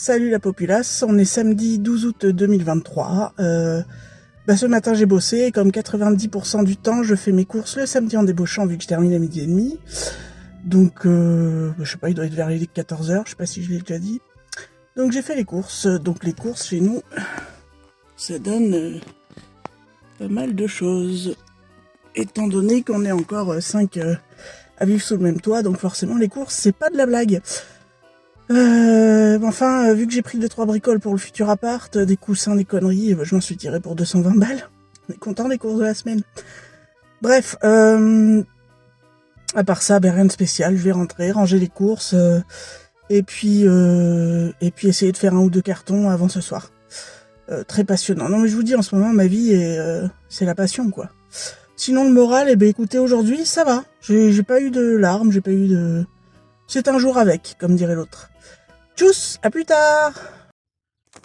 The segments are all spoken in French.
Salut la populace, on est samedi 12 août 2023. Ce matin j'ai bossé et comme 90% du temps je fais mes courses le samedi en débauchant vu que je termine à 12h30. Donc je sais pas, il doit être vers les 14h, je sais pas si je l'ai déjà dit. Donc j'ai fait les courses. Donc les courses chez nous, ça donne pas mal de choses. Étant donné qu'on est encore 5 à vivre sous le même toit, donc forcément les courses c'est pas de la blague. Vu que j'ai pris 2-3 bricoles pour le futur appart, des coussins, des conneries, je m'en suis tiré pour 220 balles. On est content des courses de la semaine. Bref, à part ça, rien de spécial. Je vais rentrer, ranger les courses, et puis essayer de faire 1 ou 2 cartons avant ce soir. Très passionnant. Non mais je vous dis, en ce moment, ma vie c'est la passion, quoi. Sinon, le moral, écoutez, aujourd'hui, ça va. J'ai pas eu de larmes, j'ai pas eu de... C'est un jour avec, comme dirait l'autre. Tchuss, à plus tard.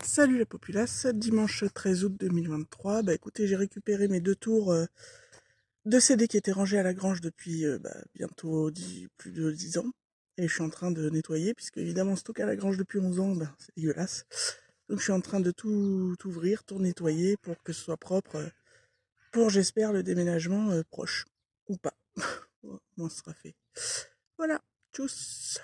Salut la populace, dimanche 13 août 2023. Écoutez, j'ai récupéré mes 2 tours de CD qui étaient rangés à la grange depuis bientôt plus de 10 ans. Et je suis en train de nettoyer, puisque évidemment stocker à la grange depuis 11 ans, c'est dégueulasse. Donc je suis en train de tout ouvrir, tout nettoyer pour que ce soit propre, pour j'espère le déménagement proche. Ou pas. Bon, ce sera fait. Voilà, tchuss.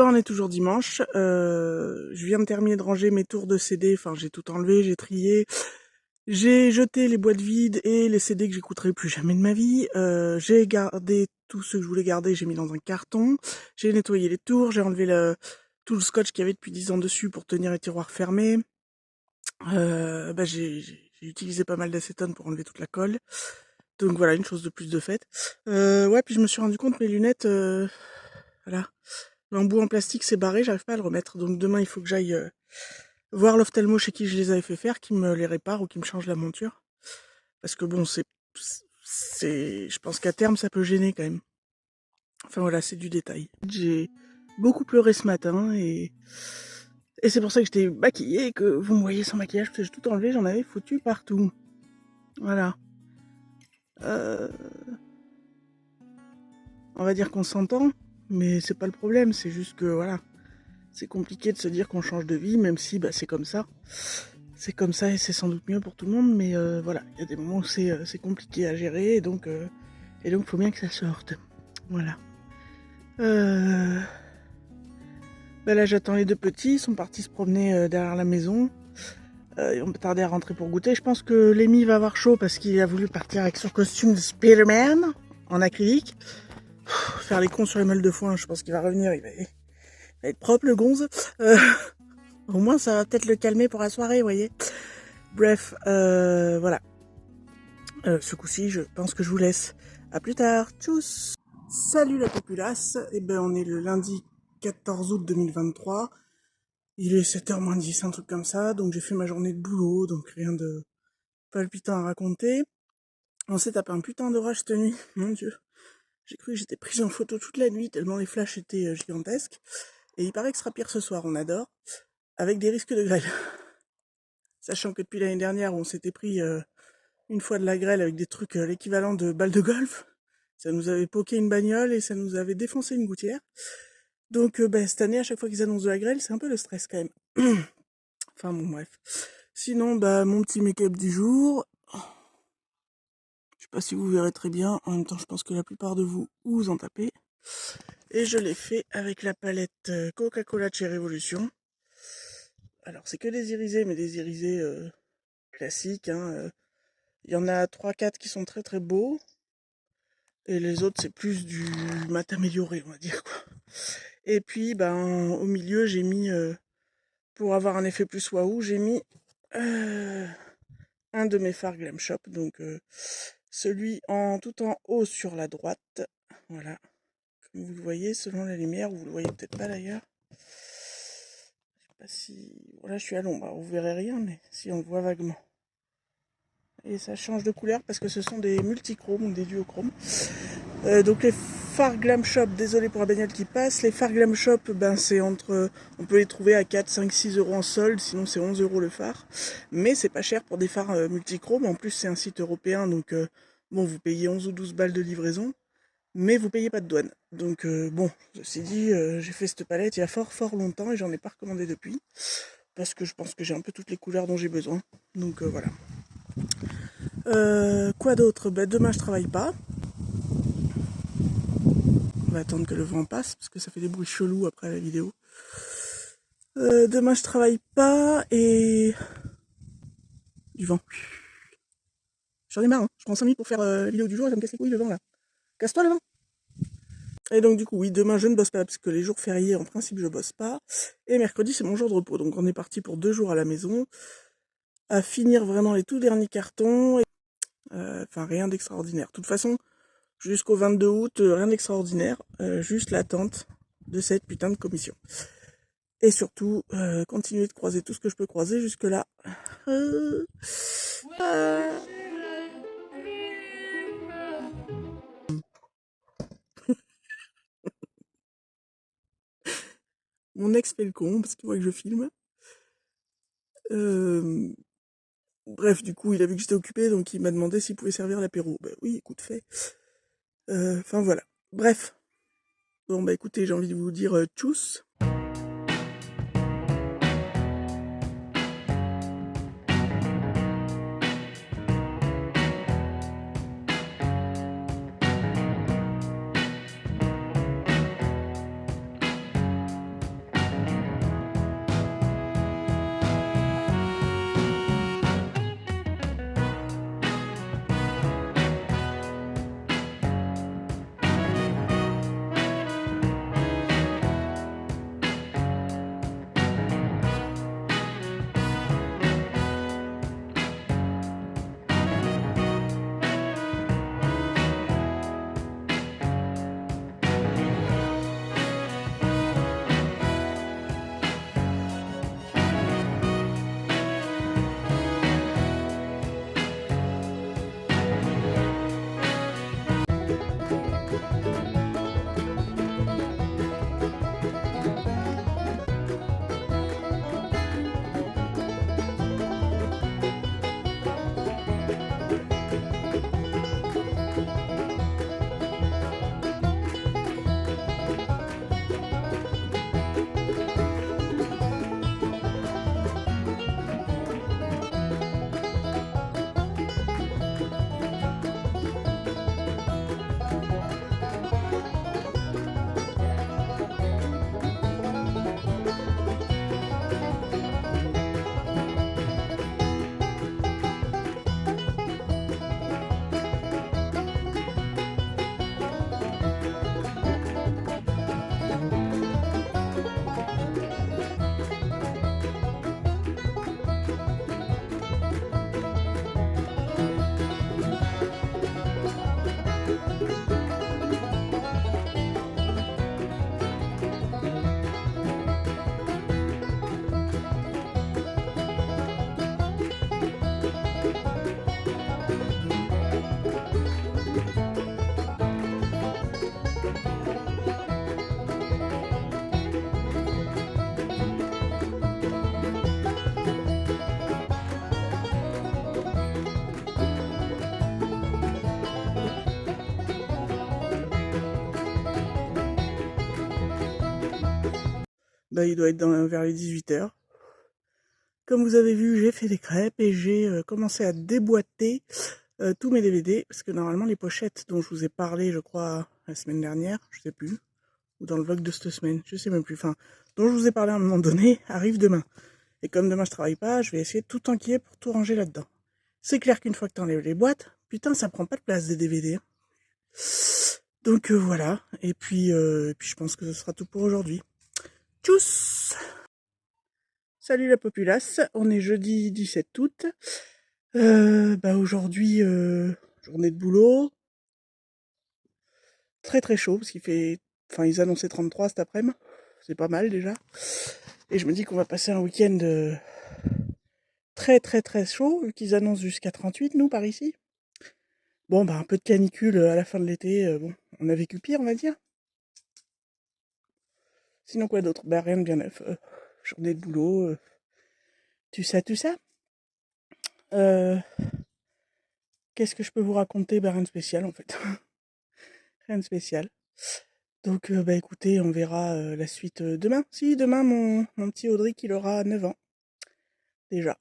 On est toujours dimanche. Je viens de terminer de ranger mes tours de CD. Enfin, j'ai tout enlevé, j'ai trié. J'ai jeté les boîtes vides et les CD que j'écouterai plus jamais de ma vie. J'ai gardé tout ce que je voulais garder, j'ai mis dans un carton. J'ai nettoyé les tours, j'ai enlevé tout le scotch qu'il y avait depuis 10 ans dessus pour tenir les tiroirs fermés. J'ai utilisé pas mal d'acétone pour enlever toute la colle. Donc voilà, une chose de plus de faite. Puis je me suis rendu compte, mes lunettes, voilà, l'embout en plastique s'est barré, j'arrive pas à le remettre. Donc demain, il faut que j'aille voir l'ophtalmo chez qui je les avais fait faire, qui me les répare ou qui me change la monture. Parce que bon, je pense qu'à terme, ça peut gêner quand même. Enfin voilà, c'est du détail. J'ai beaucoup pleuré ce matin et c'est pour ça que j'étais maquillée et que vous me voyez sans maquillage, parce que j'ai tout enlevé, j'en avais foutu partout. Voilà. On va dire qu'on s'entend, mais c'est pas le problème, c'est juste que voilà, c'est compliqué de se dire qu'on change de vie, même si c'est comme ça. C'est comme ça et c'est sans doute mieux pour tout le monde, mais voilà, il y a des moments où c'est compliqué à gérer et donc faut bien que ça sorte. Voilà. Là j'attends les 2 petits, ils sont partis se promener derrière la maison. Ils vont tarder à rentrer pour goûter. Je pense que Lémi va avoir chaud parce qu'il a voulu partir avec son costume de Spider-Man en acrylique. Faire les cons sur les meules de foin, je pense qu'il va revenir, il va être propre le gonze. Au moins ça va peut-être le calmer pour la soirée, vous voyez. Bref, voilà. Ce coup-ci, je pense que je vous laisse. À plus tard, tchuss. Salut la populace. On est le lundi 14 août 2023. Il est 7h moins 10, un truc comme ça. Donc j'ai fait ma journée de boulot, donc rien de palpitant à raconter. On s'est tapé un putain d'orage cette nuit, mon dieu. J'ai cru que j'étais prise en photo toute la nuit, tellement les flashs étaient gigantesques. Et il paraît que ce sera pire ce soir, on adore. Avec des risques de grêle. Sachant que depuis l'année dernière, on s'était pris une fois de la grêle avec des trucs l'équivalent de balles de golf. Ça nous avait poqué une bagnole et ça nous avait défoncé une gouttière. Donc cette année, à chaque fois qu'ils annoncent de la grêle, c'est un peu le stress quand même. Enfin bon, bref. Sinon, mon petit make-up du jour. Je sais pas si vous verrez très bien. En même temps, je pense que la plupart de vous en tapez. Et je l'ai fait avec la palette Coca-Cola Cherry Revolution. Alors, c'est que des irisés, mais des irisés classiques. Il y en a 3-4 qui sont très très beaux. Et les autres, c'est plus du mat amélioré, on va dire, quoi. Et puis, au milieu, j'ai mis, pour avoir un effet plus waouh, j'ai mis un de mes fards Glam Shop. Donc, celui tout en haut sur la droite. Voilà. Comme vous le voyez, selon la lumière, vous le voyez peut-être pas d'ailleurs. Je sais pas si... Voilà, je suis à l'ombre, vous verrez rien, mais si on le voit vaguement. Et ça change de couleur parce que ce sont des multichromes ou des duochromes. Donc les phares Glam Shop, désolé pour la bagnole qui passe, les phares Glam Shop, ben c'est entre, on peut les trouver à 4, 5, 6 euros en solde, sinon c'est 11 euros le phare. Mais c'est pas cher pour des phares multichromes, en plus c'est un site européen, donc bon, vous payez 11 ou 12 balles de livraison, mais vous payez pas de douane. Donc bon, ceci dit, j'ai fait cette palette il y a fort longtemps et j'en ai pas recommandé depuis, parce que je pense que j'ai un peu toutes les couleurs dont j'ai besoin. Donc voilà. Quoi d'autre? Ben, demain je travaille pas. On va attendre que le vent passe parce que ça fait des bruits chelous après la vidéo. Demain je travaille pas et du vent. J'en ai marre, hein. Je prends 5 minutes pour faire la vidéo du jour et ça me casse les couilles le vent là. Casse-toi le vent. Et donc du coup oui, demain je ne bosse pas parce que les jours fériés en principe je bosse pas. Et mercredi c'est mon jour de repos, donc on est parti pour 2 jours à la maison à finir vraiment les tout derniers cartons. Enfin rien d'extraordinaire. De toute façon jusqu'au 22 août rien d'extraordinaire, juste l'attente de cette putain de commission. Et surtout, continuer de croiser tout ce que je peux croiser jusque-là. Mon ex fait le con, parce qu'il voit que je filme. Bref, du coup, il a vu que j'étais occupée, donc il m'a demandé s'il pouvait servir l'apéro. Ben oui, écoute, fait. Enfin, voilà. Bref. Bon, bah écoutez, j'ai envie de vous dire tchuss. Bah, il doit être vers les 18h. Comme vous avez vu, j'ai fait des crêpes et j'ai commencé à déboîter tous mes DVD, parce que normalement les pochettes dont je vous ai parlé, je crois, la semaine dernière, je sais plus, ou dans le vlog de cette semaine, je sais même plus, enfin, dont je vous ai parlé à un moment donné, arrivent demain. Et comme demain je travaille pas, je vais essayer de tout enquiller pour tout ranger là-dedans. C'est clair qu'une fois que t'enlèves les boîtes, putain, ça prend pas de place des DVD. Hein. Donc voilà, et puis je pense que ce sera tout pour aujourd'hui. Tchuss! Salut la populace, on est jeudi 17 août. Bah aujourd'hui, journée de boulot. Très chaud, parce qu'il fait... Enfin, ils annonçaient 33 cet après-midi. C'est pas mal déjà. Et je me dis qu'on va passer un week-end très chaud, vu qu'ils annoncent jusqu'à 38, nous, par ici. Bon, bah un peu de canicule à la fin de l'été, bon, on a vécu pire, on va dire. Sinon quoi d'autre? Bah rien de bien neuf. Journée de boulot, tout ça, tout ça. Euh, Qu'est-ce que je peux vous raconter? Bah rien de spécial en fait. Rien de spécial. Donc bah écoutez, on verra la suite demain. Si, demain mon petit Audric il aura 9 ans. Déjà.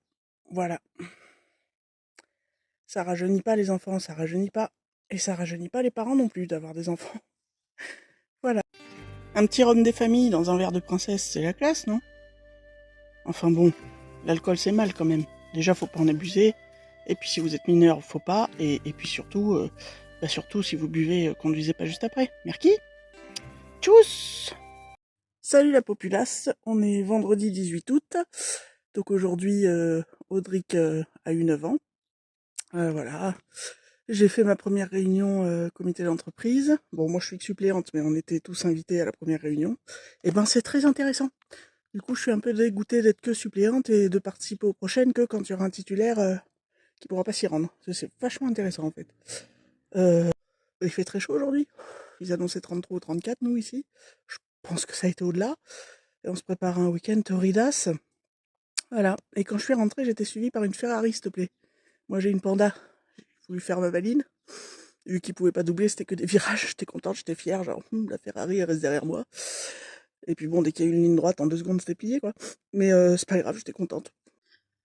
Voilà. Ça rajeunit pas les enfants, ça rajeunit pas. Et ça rajeunit pas les parents non plus d'avoir des enfants. Voilà. Un petit rhum des familles dans un verre de princesse, c'est la classe, non? Enfin bon, l'alcool c'est mal quand même. Déjà faut pas en abuser. Et puis si vous êtes mineur, faut pas. Et puis surtout, surtout si vous buvez, conduisez pas juste après. Merci. Tchuss! Salut la populace, on est vendredi 18 août. Donc aujourd'hui, Audric a eu 9 ans. Voilà. J'ai fait ma première réunion comité d'entreprise. Bon, moi je suis suppléante, mais on était tous invités à la première réunion. Et ben c'est très intéressant. Du coup, je suis un peu dégoûtée d'être que suppléante et de participer aux prochaines que quand il y aura un titulaire qui pourra pas s'y rendre. C'est vachement intéressant en fait. Il fait très chaud aujourd'hui. Ils annonçaient 33 ou 34 nous ici. Je pense que ça a été au-delà. Et on se prépare à un week-end torridas. Voilà. Et quand je suis rentrée, j'étais suivie par une Ferrari, s'il te plaît. Moi j'ai une Panda. J'ai voulu faire ma maline. Vu qu'ils pouvaient pas doubler, c'était que des virages. J'étais contente, j'étais fière. Genre, la Ferrari, elle reste derrière moi. Et puis bon, dès qu'il y a eu une ligne droite, en 2 secondes, c'était plié, quoi. Mais c'est pas grave, j'étais contente.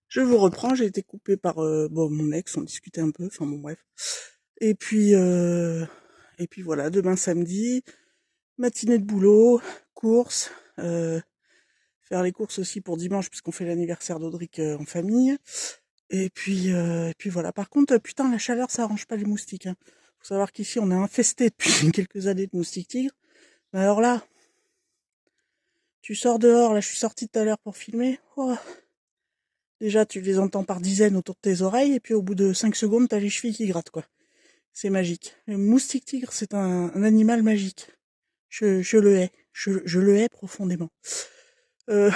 Je vous reprends, j'ai été coupée par mon ex, on discutait un peu, enfin bon bref. Et puis voilà, demain samedi, matinée de boulot, courses, faire les courses aussi pour dimanche puisqu'on fait l'anniversaire d'Audric en famille. Et puis voilà. Par contre, putain, la chaleur, ça arrange pas les moustiques. Hein. Faut savoir qu'ici, on est infesté depuis quelques années de moustiques tigres. Mais alors là, tu sors dehors, là je suis sortie tout à l'heure pour filmer. Oh. Déjà, tu les entends par dizaines autour de tes oreilles, et puis au bout de 5 secondes, t'as les chevilles qui grattent, quoi. C'est magique. Le moustique tigre, c'est un animal magique. Je le hais. Je le hais profondément. Euh,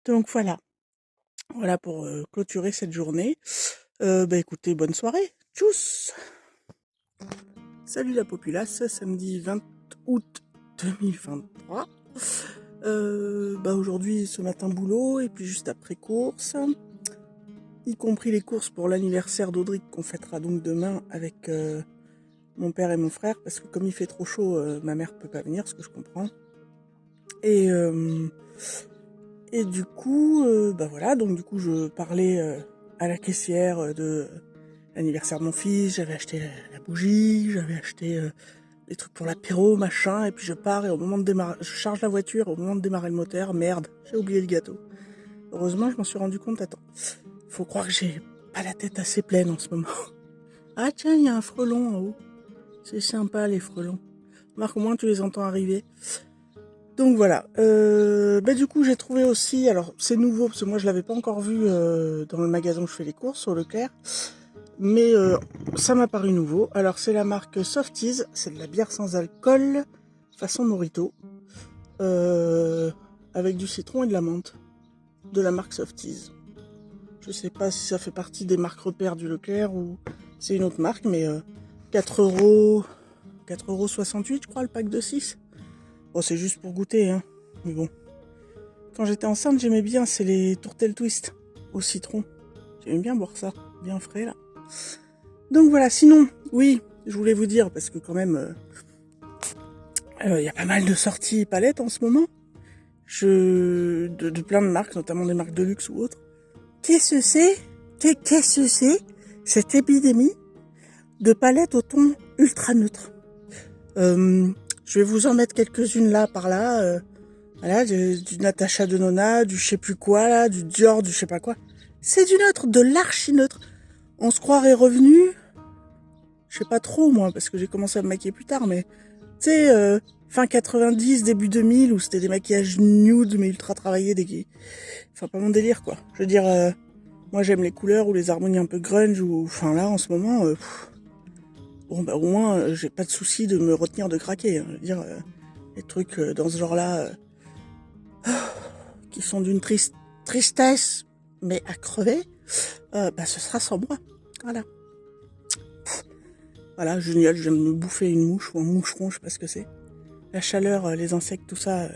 donc voilà. Voilà pour clôturer cette journée. Écoutez, bonne soirée. Tchuss! Salut la populace, samedi 20 août 2023. Aujourd'hui, ce matin boulot, et puis juste après course. Y compris les courses pour l'anniversaire d'Audric qu'on fêtera donc demain avec mon père et mon frère, parce que comme il fait trop chaud, ma mère peut pas venir, ce que je comprends. Et du coup, voilà, donc du coup je parlais à la caissière de l'anniversaire de mon fils, j'avais acheté la bougie, j'avais acheté des trucs pour l'apéro, machin, et puis je pars et au moment de démarrer, je charge la voiture, au moment de démarrer le moteur, merde, j'ai oublié le gâteau. Heureusement, je m'en suis rendu compte à temps. Faut croire que j'ai pas la tête assez pleine en ce moment. Ah tiens, il y a un frelon en haut. C'est sympa les frelons. Marc, au moins tu les entends arriver. Donc voilà. Du coup j'ai trouvé aussi, alors c'est nouveau parce que moi je l'avais pas encore vu dans le magasin où je fais les courses au Leclerc. Mais ça m'a paru nouveau. Alors c'est la marque Softies, c'est de la bière sans alcool, façon Morito. Avec du citron et de la menthe. De la marque Softies. Je sais pas si ça fait partie des marques repères du Leclerc ou c'est une autre marque, mais 4€, 4,68€ je crois le pack de 6. Bon, c'est juste pour goûter, hein. Mais bon. Quand j'étais enceinte, j'aimais bien, c'est les tourtelles twist au citron. J'aime bien boire ça, bien frais là. Donc voilà, sinon, oui, je voulais vous dire, parce que quand même, y a pas mal de sorties palettes en ce moment. De plein de marques, notamment des marques de luxe ou autres. Qu'est-ce que c'est cette épidémie de palettes au ton ultra neutre? Je vais vous en mettre quelques-unes là par là. Voilà, du Natasha Denona, du je sais plus quoi là, du Dior, du je sais pas quoi. C'est du neutre, de l'archi neutre. On se croirait revenu. Je sais pas trop moi, parce que j'ai commencé à me maquiller plus tard, mais tu sais, fin 90, début 2000, où c'était des maquillages nude mais ultra travaillés, enfin pas mon délire quoi. Je veux dire, moi j'aime les couleurs ou les harmonies un peu grunge, ou enfin là en ce moment, au moins j'ai pas de souci de me retenir de craquer. Hein. Je veux dire, les trucs dans ce genre-là, qui sont d'une tristesse, mais à crever, ce sera sans moi. Voilà. Voilà, génial, je viens de me bouffer une mouche ou un moucheron, je sais pas ce que c'est. La chaleur, les insectes, tout ça.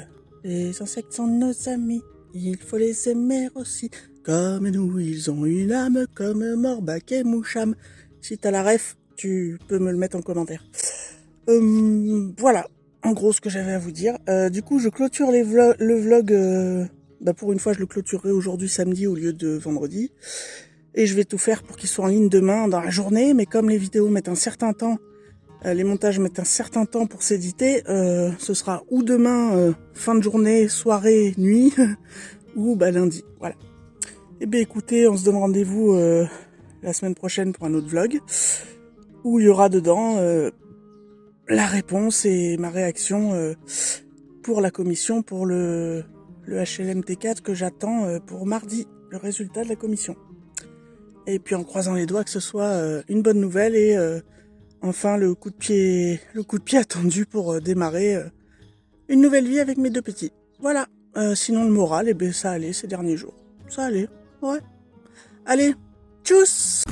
Les insectes sont nos amis, il faut les aimer aussi. Comme nous, ils ont une âme, comme Morbac et Moucham. Si t'as la ref, tu peux me le mettre en commentaire. Voilà, en gros ce que j'avais à vous dire. Du coup, je clôture le vlog. Pour une fois, je le clôturerai aujourd'hui samedi au lieu de vendredi. Et je vais tout faire pour qu'il soit en ligne demain dans la journée. Mais comme les vidéos mettent un certain temps, les montages mettent un certain temps pour s'éditer, ce sera ou demain, fin de journée, soirée, nuit, ou lundi. Voilà. Eh bien écoutez, on se donne rendez-vous la semaine prochaine pour un autre vlog, où il y aura dedans la réponse et ma réaction pour la commission, pour le HLMT4 que j'attends pour mardi, le résultat de la commission. Et puis en croisant les doigts que ce soit une bonne nouvelle et enfin le coup de pied attendu pour démarrer une nouvelle vie avec mes deux petits. Voilà. Sinon le moral, ça allait ces derniers jours. Ça allait. Ouais. Allez. Tchuss.